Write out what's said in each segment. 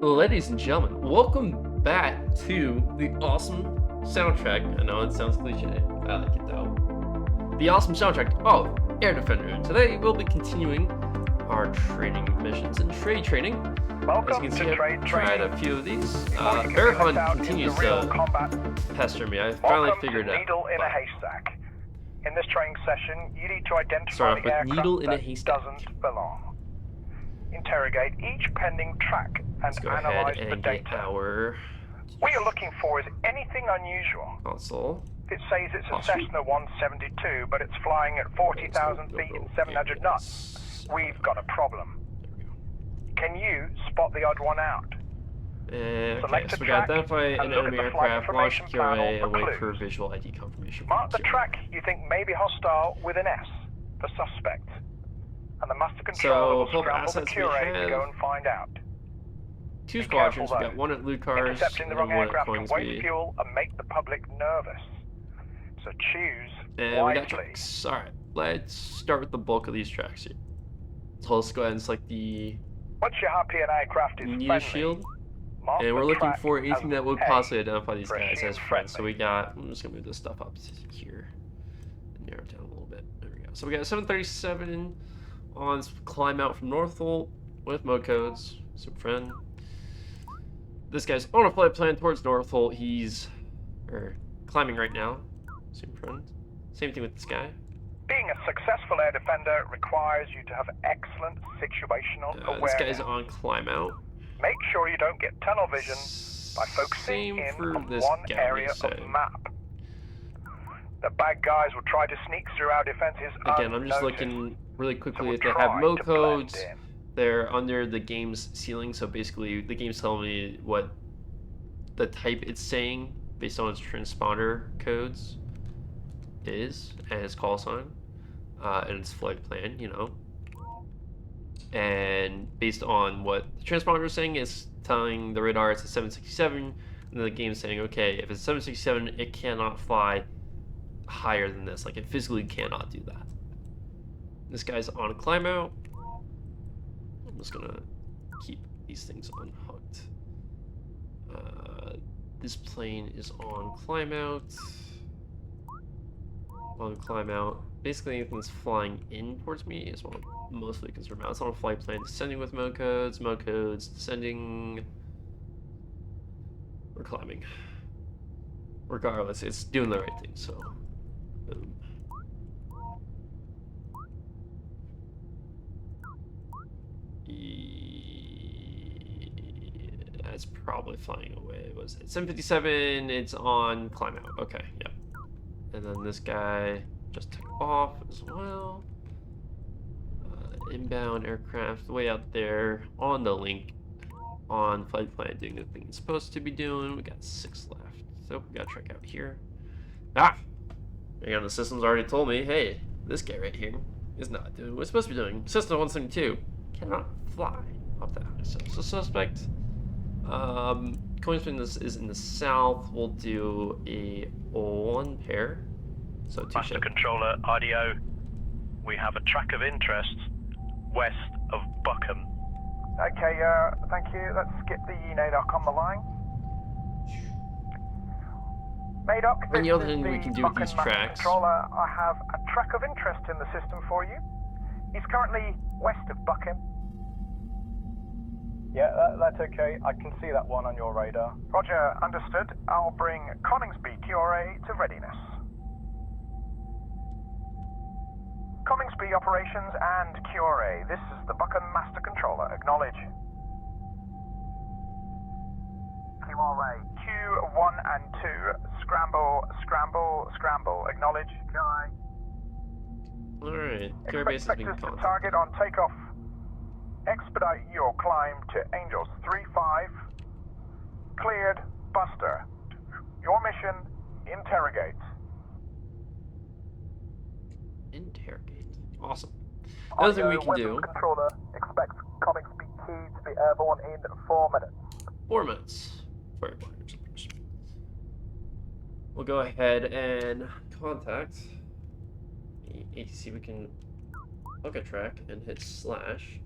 Ladies and gentlemen, welcome back to the awesome soundtrack. I know it sounds cliche, I like it though. The awesome soundtrack of Air Defender. Today we'll be continuing our training missions and trade training. Welcome As to you can see, Trade I've tried Training. a few of these. Before you can Bear be Hunt let out continues into real to combat, pester me. I finally welcome figured to it out. Needle in a but Haystack. In this training session, you need to identify Start off the with aircraft Needle in a that Haystack. doesn't belong. Interrogate each pending track and Let's go analyze ahead the and get data. our What you're looking for is anything unusual. console. It says it's a Oh, sweet. Cessna 172, but it's flying at 40,000 feet and 700 knots. We've got a problem. There we go. Can you spot the odd one out? Okay, Select so a we gotta track identify and an look at enemy the flight aircraft, launch information QRA, panel and for wait for clues. visual ID confirmation. Mark the from QRA. track you think may be hostile with an S for suspect. And the master controller will pull up scramble the assets we curate to have. go and find out. Two Be squadrons, careful, we got though. one at Loot Cars Intercepting the and wrong one at aircraft can waste Coinsby. fuel and make the public nervous. So choose And we got wisely. tracks. Alright, let's start with the bulk of these tracks here. So let's go ahead and select the Once your Harpian aircraft is Neo friendly, Shield. mark And the we're looking track for as anything that would A possibly identify these for guys shield as friends. So friendly. we got, I'm just gonna move this stuff up to here and narrow it down a little bit. There we go. So we got 737 on climb out from Northolt with mode codes. Super friend. This guy's on a flight plan towards Northolt. He's climbing right now. Super friend. Same thing with this guy. Being a successful air defender requires you to have excellent situational This awareness. guy's on climb out. Make sure you don't get tunnel vision by focusing Same in for on this one guy, area so. of the map. The bad guys will try to sneak through our defenses Again, I'm just unnoticed, looking really so quickly we'll if they have try mode to blend codes. in. They're under the game's ceiling, so basically the game's telling me what the type it's saying based on its transponder codes is and its call sign and its flight plan, you know. And based on what the transponder is saying, it's telling the radar it's a 767, and then the game's saying, okay, if it's 767, it cannot fly higher than this. Like, it physically cannot do that. This guy's on a climb out. I'm just gonna keep these things unhooked. This plane is on climb out. On climb out. Basically, anything that's flying in towards me is what I'm mostly concerned about. It's on a flight plan, descending with mode codes, descending. We're climbing. Regardless, it's doing the right thing, so. Boom. That's probably flying away. Was it 757? It's on climb out. Okay, yep. And then this guy just took off as well. Inbound aircraft way out there on the link on flight plan doing the thing it's supposed to be doing. We got 6 left. So we gotta check out here. Ah! Again, the system's already told me, hey, this guy right here is not doing what it's supposed to be doing. System 172 cannot fly off that high. So suspect. Coinsby is in the south. We'll do a 1 pair. So 2 Master ship. Controller, RDO, we have a track of interest west of Buckham. Okay, thank you. Let's get the NADOC on the line. NADOC, this And the other is thing we the can do with Buchan these Master tracks. Controller. I have a track of interest in the system for you. He's currently west of Buckham. Yeah, that's okay. I can see that one on your radar. Roger, understood. I'll bring Coningsby QRA to readiness. Coningsby Operations and QRA. This is the Buchan Master Controller. Acknowledge. QRA. Q1 and 2. Scramble, scramble, scramble. Acknowledge. QRA. Alright, carrier base has been Expect us to contacted. target on takeoff. Expedite your climb to Angels 3-5. Cleared. Buster. Your mission, interrogate. Interrogate. Awesome. Another thing we can do. Controller expects Coningsby Key to be airborne in 4 minutes. 4 minutes. Fire blinders. We'll go ahead and contact the ATC. We can hook a track and hit slash.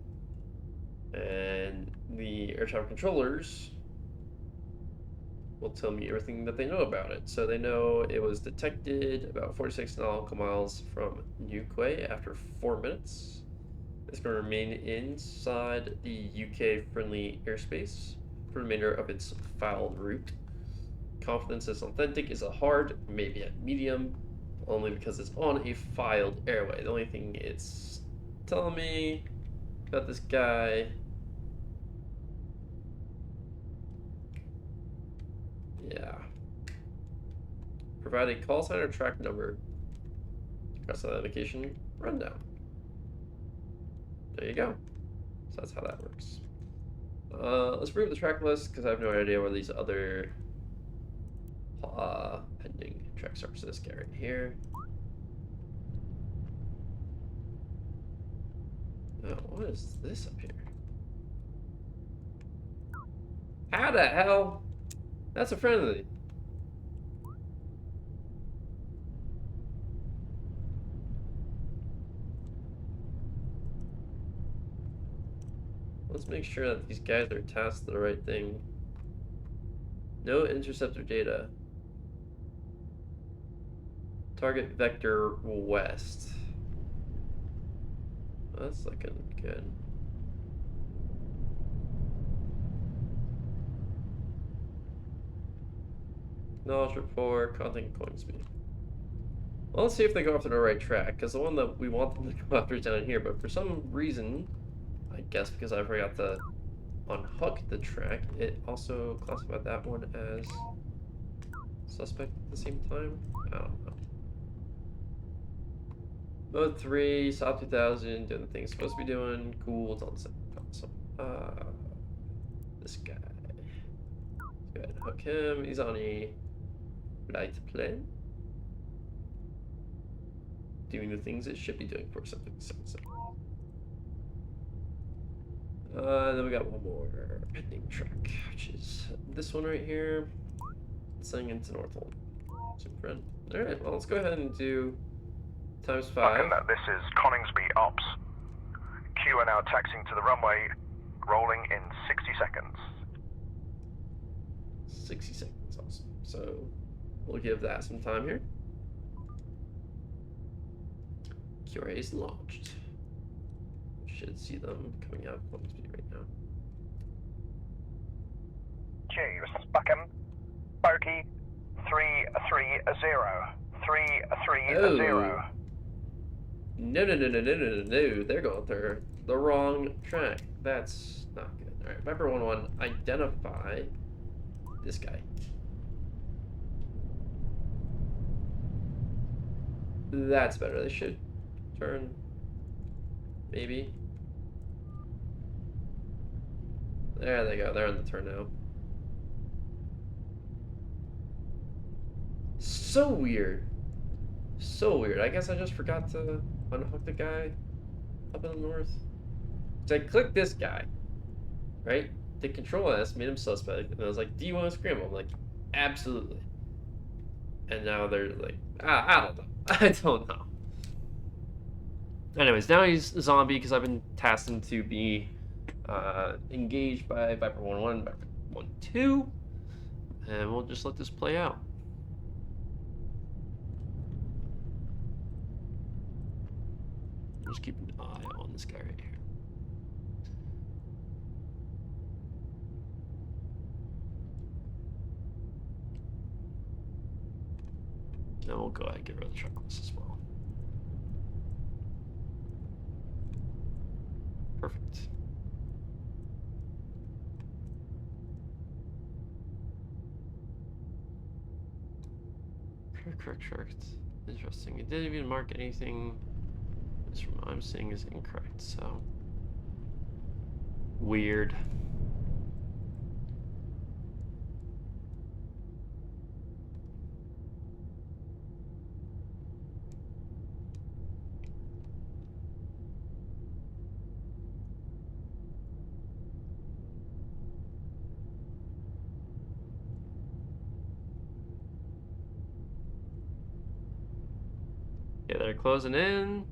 And the air traffic controllers will tell me everything that they know about it. So they know it was detected about 46 nautical miles from Newquay after 4 minutes. It's going to remain inside the UK-friendly airspace for the remainder of its filed route. Confidence it's authentic is a hard, maybe a medium, only because it's on a filed airway. The only thing it's telling me about this guy, yeah. Provide a call sign or track number. Press authentication rundown. There you go. So that's how that works. Let's remove the track list because I have no idea where these other pending tracks are. So this guy right here. Oh, what is this up here? How the hell? That's a friendly. Let's make sure that these guys are tasked to the right thing. No interceptor data. Target vector west. That's looking good. Knowledge report, content going speed. Well, let's see if they go after the right track, because the one that we want them to go after is down here, but for some reason, I guess because I forgot to unhook the track, it also classified that one as suspect at the same time? I don't know. Mode 3, SOP 2000, doing the thing it's supposed to be doing. Cool, it's on the same. Awesome. This guy. Let's go ahead and hook him. He's on a flight plan. Doing the things it should be doing for something. Then we got one more pending track, which is this one right here. Sending into Northolt. Super friend. Alright, well, let's go ahead and do ×5. This is Coningsby Ops. Q are now taxiing to the runway, rolling in 60 seconds. 60 seconds, awesome. So we'll give that some time here. QRA is launched. Should see them coming out of Coningsby right now. Q, this is Buckham. Bogey 330. 330. Oh. No. They're going through the wrong track. That's not good. Alright, Viper 1-1, identify this guy. That's better. They should turn. Maybe. There they go. They're on the turn now. So weird. So weird. I guess I just forgot to unhook the guy up in the north. So I clicked this guy, right? The control S made him suspect, and I was like, "Do you want to scramble?" I'm like, "Absolutely." And now they're like, I don't know. I don't know. Anyways, now he's a zombie because I've been tasked him to be engaged by Viper 1-1, Viper 1-2, and we'll just let this play out. Just keep an eye on this guy right here. Now we'll go ahead and get rid of the truck list as well. Perfect. Correct. Interesting. It didn't even mark anything. This from what I'm seeing is incorrect, so weird. Yeah, they're closing in.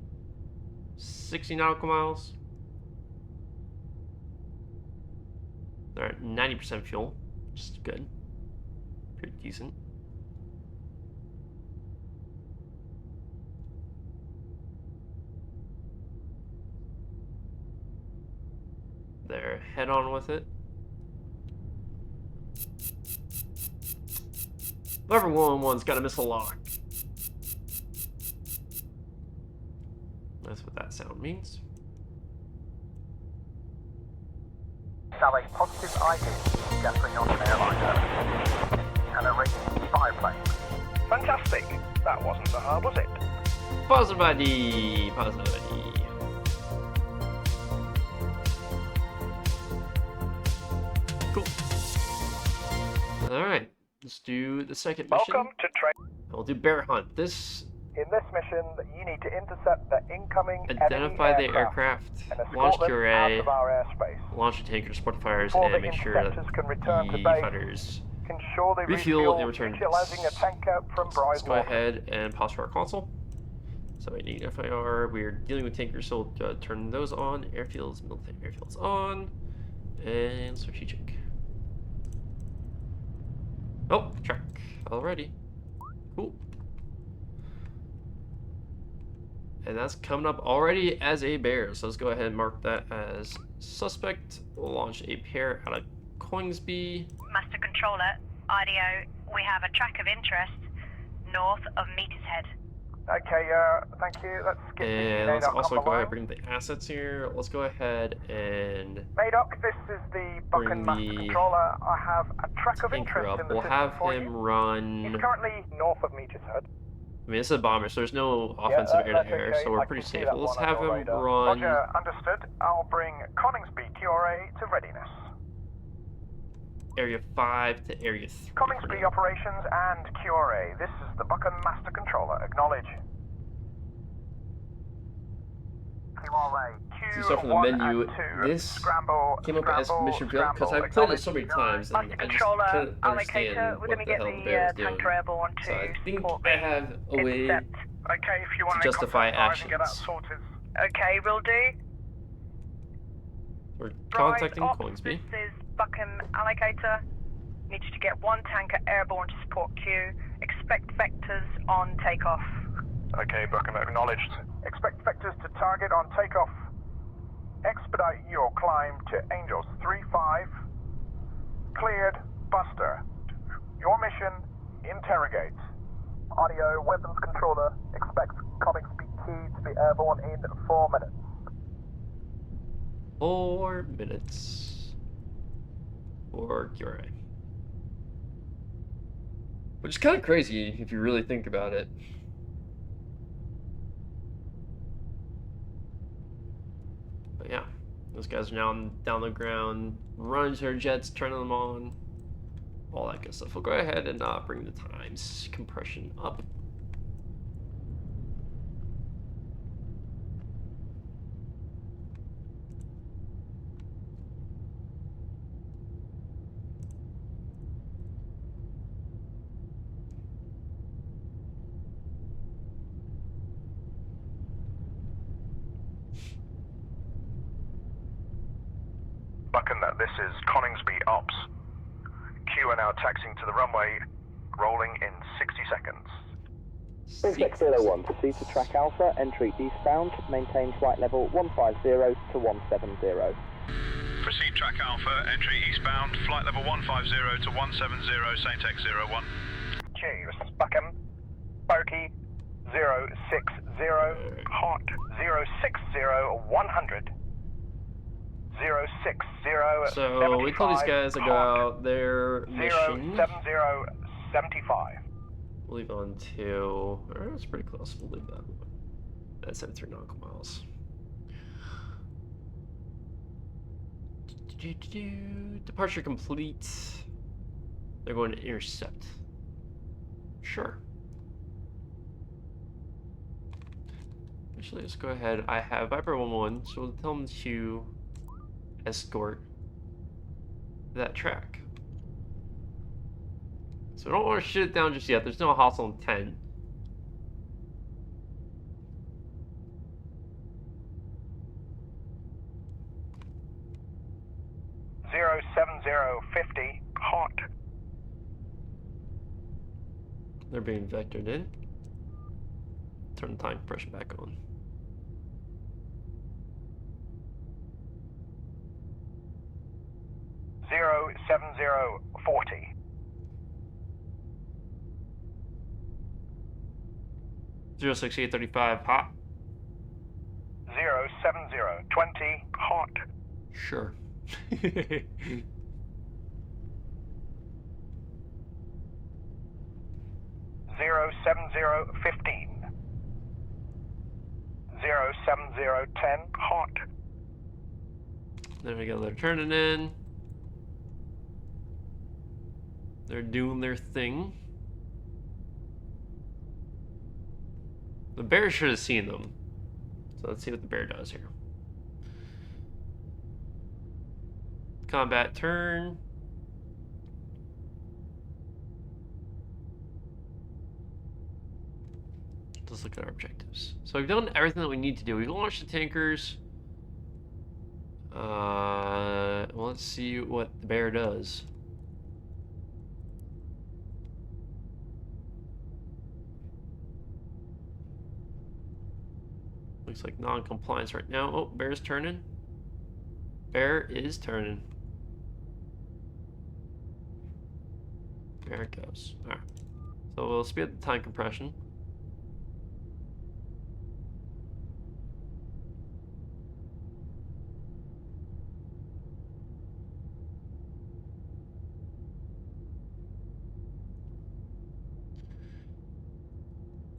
60 nautical miles. They're at 90% fuel, which is good. Pretty decent. There, head on with it. Lever 111's got a missile lock. That's what that sound means. Sally, positive ID, gathering on an airliner. And a rating 5 plane. Fantastic. That wasn't so hard, was it? Positive ID. Positive ID. Cool. Alright. Let's do the second mission. Welcome to train. We'll do bear hunt. This In this mission, you need to intercept the incoming identify the enemy aircraft, and escort launch them out QRA, of our airspace. launch a tanker, support the fires, Before and the make sure that interceptors can the return to base, fighters ensure they refuel and return. utilizing a tanker from Let's go Brycewater. ahead and pause for our console. So I need FIR. We're dealing with tankers, so we'll turn those on. Airfields, military airfields on, and strategic. Oh, track already. Cool. And that's coming up already as a bear. So let's go ahead and mark that as suspect. We'll launch a pair out of Coingsby. Master Controller, IDO, we have a track of interest north of Meteor's Head. Okay, thank you. Let's get And the let's NADOC also on the go ahead line. and bring the assets here. Let's go ahead and Madoc, this is the bring Buchan Master the Controller. I have a track of tanker interest up. in the We'll system have for him you. run. He's currently north of Meteor's Head. I mean, this is a bomber, so there's no offensive that's air-to-air, okay. so we're I pretty can see safe. that But let's one on have your him radar. run Roger, understood. I'll bring Coningsby QRA to readiness. Area 5 to Area 3. for Coningsby now. operations and QRA. This is the Buchan Master Controller. Acknowledge. QRA. So you start from the menu. This Scramble, came up as mission field because I've played it so many times and Master I just Controller, couldn't understand allocator, we're what going the to get hell the the bear was doing. tanker airborne to So I think support I me. have a way Intercept. Okay, if you want to justify and get that actions. sorted. Okay, will do. We're Rise contacting up. Coingsby. This is Buchan allocator. Need you to get one tanker airborne to support Q. Expect vectors on takeoff. Okay, Buchan, acknowledged. Expect vectors to target on takeoff. Expedite your climb to Angels 3-5. Cleared. Buster. Your mission, interrogate. Audio weapons controller expects Coningsby Key to be airborne in 4 minutes. 4 minutes for QRA. Which is kind of crazy if you really think about it. But yeah, those guys are now down the ground, running to their jets, turning them on, all that good stuff. We'll go ahead and bring the times compression up. Buchan, this is Coningsby Ops. Q are now taxiing to the runway, rolling in 60 seconds. Reflex 01, proceed to track Alpha, entry eastbound, maintain flight level 150 to 170. Proceed track Alpha, entry eastbound, flight level 150 to 170, Saint X 01. Q, this is Buchan. Bogey 060, hot 060, 100. 060, So we told these guys hot, about their mission. 070, 75. We'll leave on to. It's pretty close. We'll leave that. That's 73 nautical miles. Departure complete. They're going to intercept. Sure. Actually, let's go ahead. I have Viper 1-1, so we'll tell them to escort that track. So we don't want to shoot it down just yet. There's no hostile intent. 050, hot. They're being vectored in. Turn the time compression back on. 07040. Zero 6835 hot. 07020, hot. Sure. 07015. 07010, hot. There we go. They're turning in. They're doing their thing. The bear should have seen them. So let's see what the bear does here. Combat turn. Let's look at our objectives. So we've done everything that we need to do. We've launched the tankers. Well, let's see what the bear does. Looks like non-compliance right now. Oh, bear's turning. Bear is turning. There it goes. Alright. So we'll speed up the time compression.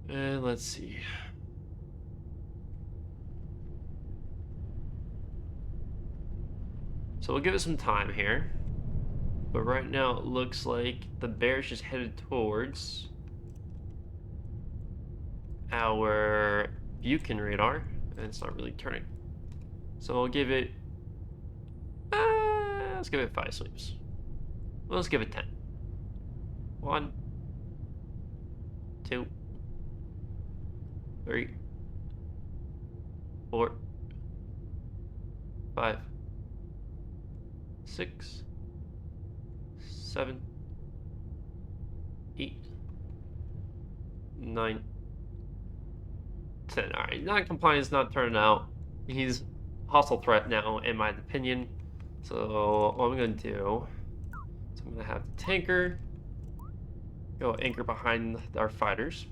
And let's see. So we'll give it some time here. But right now it looks like the bear's just headed towards our Buchan radar, and it's not really turning. So we'll give it, let's give it 5 sweeps. Well, let's give it 10. 1, 2, 3, 4, 5, 6, 7, 8, 9, 10. Alright, non-compliance not turning out. He's hostile threat now, in my opinion. So what I'm gonna do is I'm gonna have the tanker go anchor behind our fighters.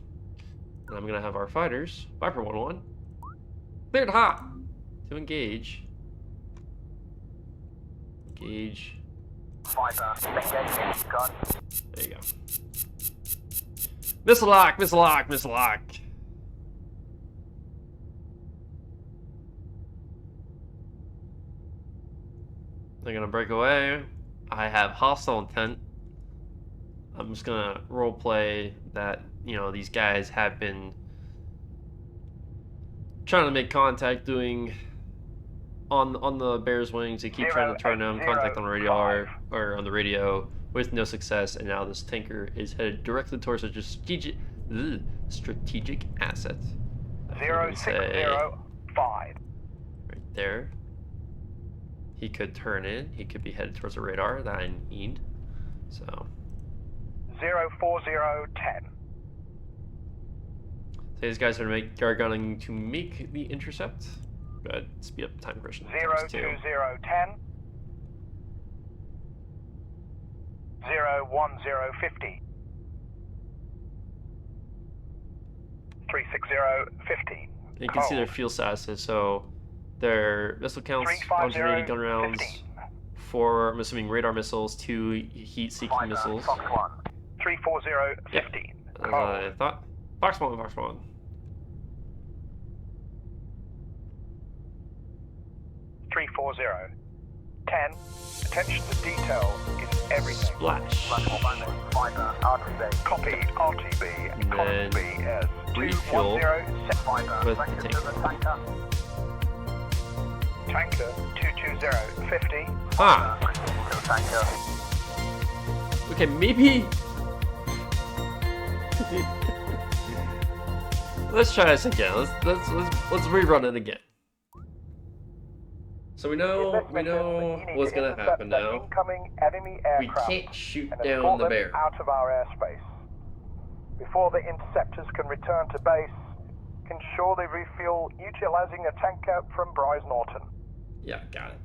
And I'm gonna have our fighters, Viper 101, cleared hot to engage. Engage. Viper, engaging, gun. There you go. Missile lock, missile lock, missile lock. They're gonna break away. I have hostile intent. I'm just gonna roleplay that, you know, these guys have been trying to make contact, doing on the bear's wings. They keep trying to turn them, contact on the radio or on the radio with no success, and now this tanker is headed directly towards a strategic asset. 0605. Right there. He could turn in. He could be headed towards a radar that I need. So 04010. So these guys are gunning to make the intercept. Go ahead, speed up the time compression. 02010. 01050. 36015. You can see their fuel statuses. So their missile counts, 180 gun rounds, 4, I'm assuming, radar missiles, 2 heat-seeking missiles. Fox 1. 34015. As I thought. Fox 1, Fox 1. 340. 10. Attention to detail is everything. Splash. Viper, RTB. Copy, RTB. And then as refuel 210 set Viper. with the tanker. Tanker 22050. Ah! Tanker. Okay, maybe... Let's try this again. Let's rerun it again. So So we In know this mission, you need what's to gonna intercept happen the now. incoming enemy We aircraft can't shoot and down escort the them bear. out of our airspace. Before the interceptors can return to base, ensure they refuel utilizing a tanker from Bryce Norton. Yeah, got it.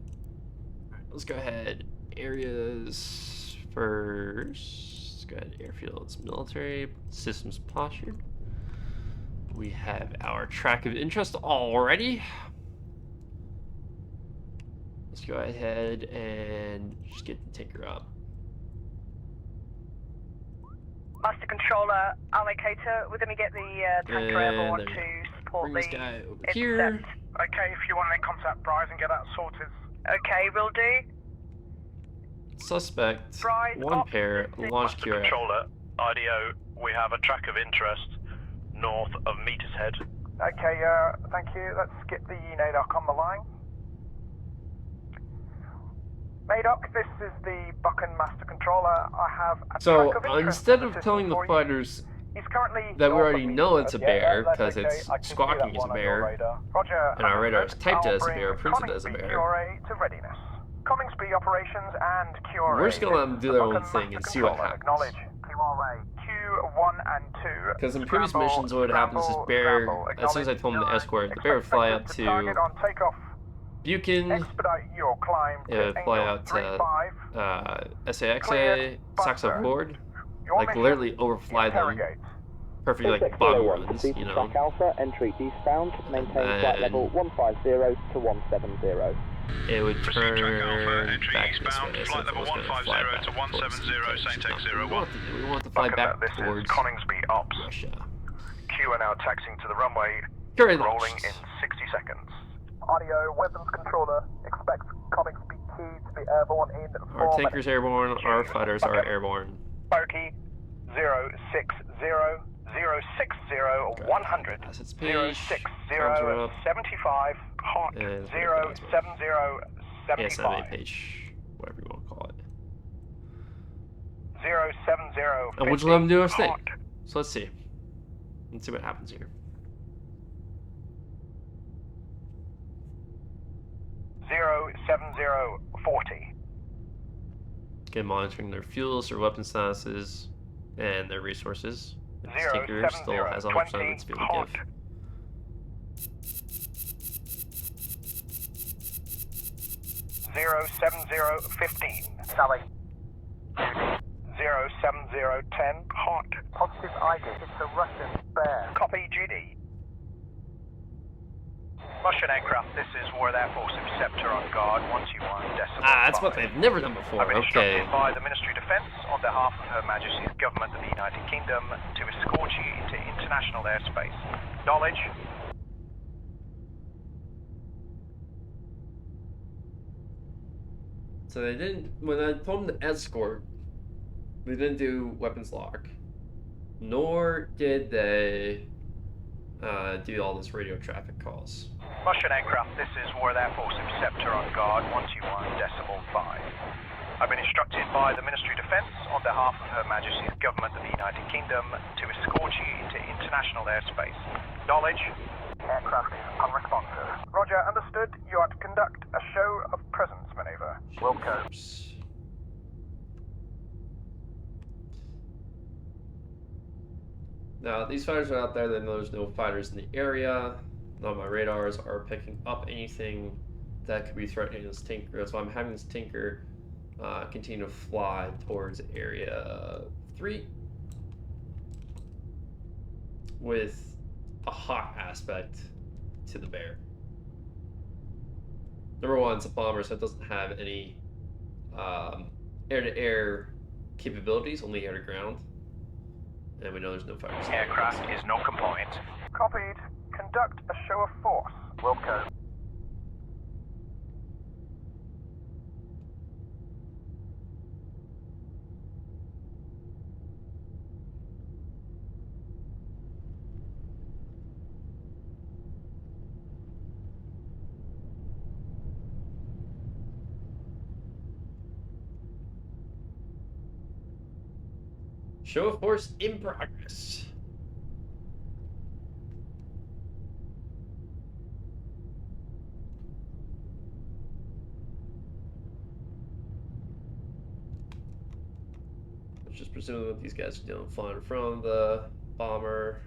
Let's go ahead. Areas first. Let's go ahead. Airfields, military, systems postured. We have our track of interest already. Let's go ahead and just get the tanker up. Master Controller, allocator, we're going to get the tanker And airborne there we to support Bring the this guy over intercept. here. Okay, if you want to contact Bryce and get that sorted. Okay, will do. Suspect, Right, one pair, launch Master QRF. Controller, IDO, we have a track of interest north of Meter's Head. Okay, thank you. Let's get the NADOC on the line. NADOC, this is the Buchan Master Controller. I have a So track of interest instead in the of system telling the for you. fighters He's currently that we north already of know Meter's it's a Head. bear, that's 'cause okay. it's I can see squawking that as a one on bear, your radar. Roger, and our radar is understood. typed I'll as a bring bear, printed as a Coningsby bear. QRA to readiness. Coningsby operations and QRA. We're just gonna let them do their own Buchan thing Master and see what Controller, happens. Acknowledge. QRA. Q1 and 2. Because in previous Scramble, missions, what would happen is this scramble, bear, scramble. as soon as I told him to escort, the bear would fly up Expect vectors to target on takeoff. Buchan, Expedite your climb it to would fly Angel out to 35. SAXA, Cleared, Saxa Buster. Ford, Your like mission, literally overfly them, interrogate. perfectly like Insect bomb 01, runs, proceed you to know. track Alpha, entry eastbound, maintain flight then- level 150 to 170. It would Proceed track turn Alpha, entry back this eastbound, way, as flight if it level was gonna 150 fly back to towards 170, the Saint States. X01. We want to fly back This towards is Coningsby Ops. Russia. Q are now taxiing to the runway. Very Rolling launch. in 60 seconds. Audio weapons controller expects Coningsby Key to be airborne in 4 Our tanker's airborne, our fighters are airborne. Cherokee 060 060 100 Assets page, arms are up, 75 hot and 070 ASMA 75 page, whatever you want to call it. 070 And we'll just let them do our thing. hot. So let's see. Let's see what happens here. 07040. Again, monitoring their fuels, their weapon statuses, and their resources. This tanker still has 100% of its fuel to give. 07015. Sally. 07010. Hot. Positive ID. It's a Russian bear. Copy, GD. Russian aircraft, this is War Air Force Interceptor on guard, 121 decimal. Ah, that's what 5. they've never done before. I've been Okay. instructed by the Ministry of Defence on behalf of Her Majesty's Government of the United Kingdom to escort you into international airspace. Knowledge. So they didn't, when I told them to escort, they didn't do weapons lock. Nor did they do all this radio traffic calls. Russian aircraft, this is War Air Force Interceptor on guard, 121 decimal 5. I've been instructed by the Ministry of Defence on behalf of Her Majesty's Government of the United Kingdom to escort you into international airspace. Knowledge. Aircraft is unresponsive. Roger, understood. You are to conduct a show of presence maneuver. Wilco. Now, these fighters are out there, they know there's no fighters in the area. None of my radars are picking up anything that could be threatening this tanker. That's why I'm having this tanker continue to fly towards area 3 with a hot aspect to the bear. Number one, it's a bomber, so it doesn't have any air-to-air capabilities, only air-to-ground. And we know there's no fighters. Aircraft is not compliant. Copied. Conduct a show of force. Wilco. Show of force in progress. which is presumably what these guys are doing, flying in front of the bomber.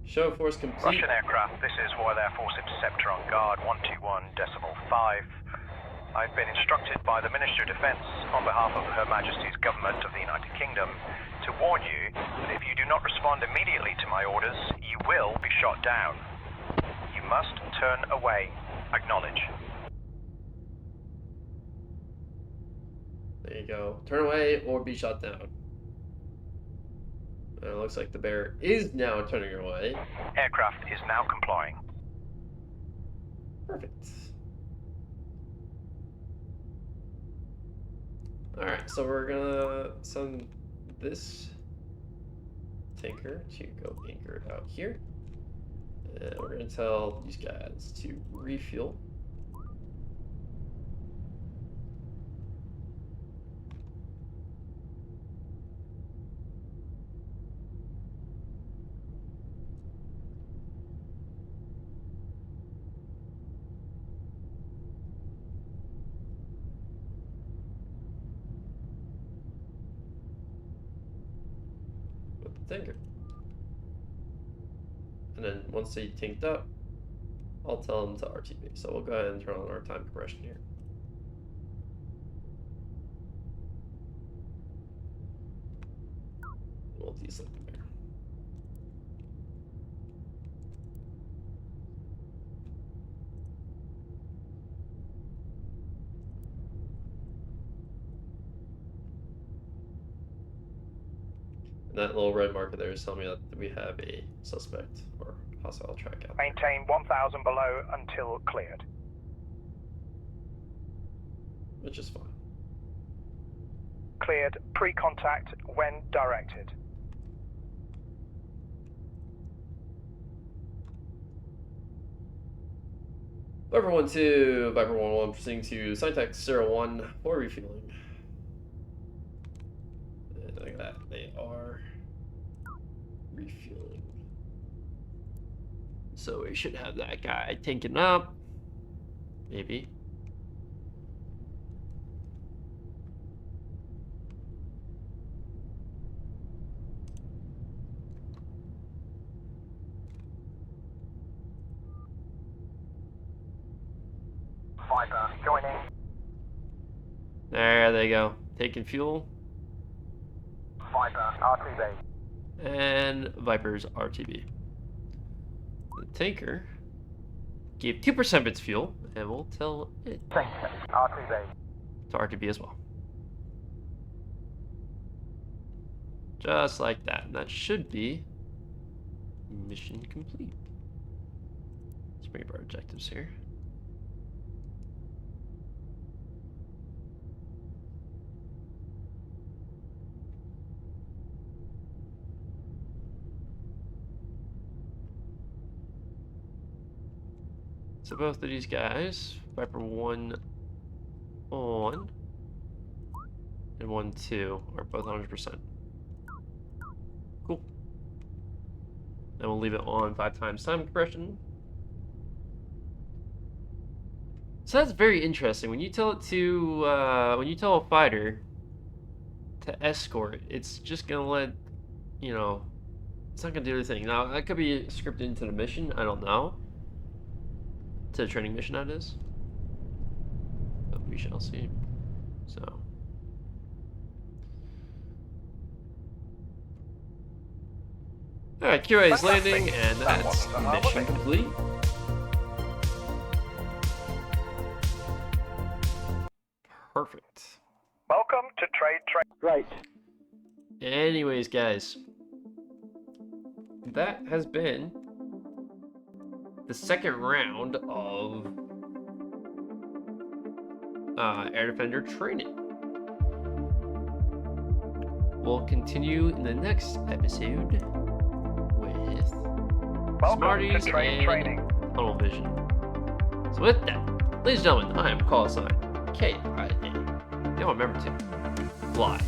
Show force complete. Russian aircraft, this is Royal Air Force Interceptor on guard 121.5. I've been instructed by the Ministry of Defence on behalf of Her Majesty's Government of the United Kingdom to warn you that if you do not respond immediately to my orders, you will be shot down. You must turn away. Acknowledge. There you go. Turn away or be shot down. And it looks like the bear is now turning away. Aircraft is now complying. Perfect. Alright, so we're gonna send this tanker to go anchor out here. And we're gonna tell these guys to refuel. Tanker. And then once they tanked up, I'll tell them to RTB. So we'll go ahead and turn on our time compression here. We'll deselect the bear. And that little red marker there is telling me that we have a suspect or hostile track out there. Maintain 1,000 below until cleared. Which is fine. Cleared pre-contact when directed. Viper 1-2, Viper 1-1 proceeding to Syntax 01 for refueling. And look at that, they are refueling. So we should have that guy tanking up. Maybe. Viper joining. There they go. Taking fuel. Viper RTB. And Viper's RTB. The tanker gave 2% of its fuel, and we'll tell it Tanker RTB. to RTB as well. Just like that. And that should be mission complete. Let's bring up our objectives here. So both of these guys, Viper 1 on and 1-2, are both 100%. Cool. And we'll leave it on 5 times time compression. So that's very interesting. When you tell it to, when you tell a fighter to escort, it's just gonna let, you know, it's not gonna do anything. Now that could be scripted into the mission. I don't know. To the training mission, that is. But we shall see. So. Alright, QA is landing, and that's mission complete. Perfect. Welcome to Trade. Great. Anyways, guys. That has been the second round of Air Defender training. We'll continue in the next episode with Welcome Smarties to training. Tunnel Vision. So with that, ladies and gentlemen, I am call sign KIA. Now remember to fly.